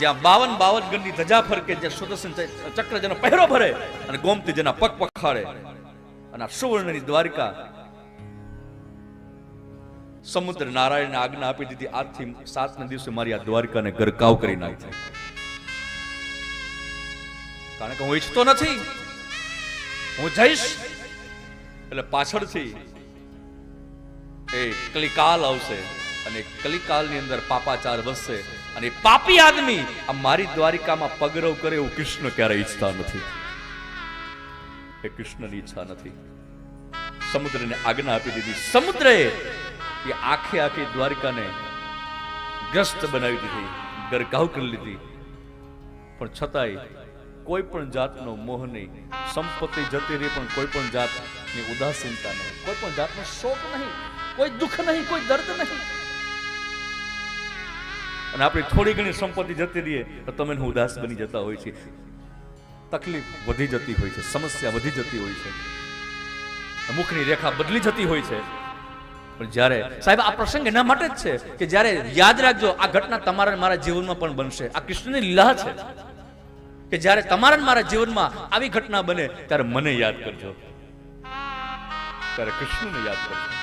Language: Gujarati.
જ્યાં 52 ગણની ધજા ફરકે, જ્યાં સુદર્શન ચક્ર જેનો પહેરો ભરે અને ગોમતી જેના પગ પખાડે, અને આ સુવર્ણની દ્વારિકા સમુદ્ર નારાયણને આજ્ઞા આપી દીધી, આજથી 7ના દિવસે મારી આ દ્વારિકાને ગરકાવ કરી નાખી. કારણ કે હું ઈચ્છતો નથી, હું જઈશ એટલે પાછળથી એ કલિકાલ આવશે અને કલિકાલની અંદર પાપાચાર વધશે અને પાપી આદમી આ મારી દ્વારિકામાં પગરવ કરે એવું કૃષ્ણ ક્યારે ઈચ્છતા નથી. એ કૃષ્ણની ઈચ્છા નથી. સમુદ્રને આજ્ઞા આપી દીધી. સમુદ્રએ એ આખી દ્વારિકાને ગ્રસ્ત બનાવી દીધી, ગરકાવ કરી લીધી. પણ છતાંય કોઈ પણ જાતનો મોહ નહીં, સંપત્તિ જતી રહી પણ કોઈ પણ જાતની ઉદાસીનતા નહીં, કોઈ પણ જાતનો શોક નહીં, કોઈ દુઃખ નહીં, કોઈ દર્દ નહીં. અને આપણી થોડી ઘણી સંપત્તિ જતી રહીએ તો તમે ઉદાસ બની જતા હોય છે, તકલીફ વધી જતી હોય છે, સમસ્યા વધી જતી હોય છે, મુખની રેખા બદલી જતી હોય છે. પણ જ્યારે સાહેબ આ પ્રસંગ એના માટે જ છે કે જ્યારે યાદ રાખજો, આ ઘટના તમારા મારા જીવનમાં પણ બનશે. આ કૃષ્ણની લીલા છે કે જ્યારે તમારા મારા જીવનમાં આવી ઘટના બને ત્યારે મને યાદ કરજો, ત્યારે કૃષ્ણને યાદ કરજો.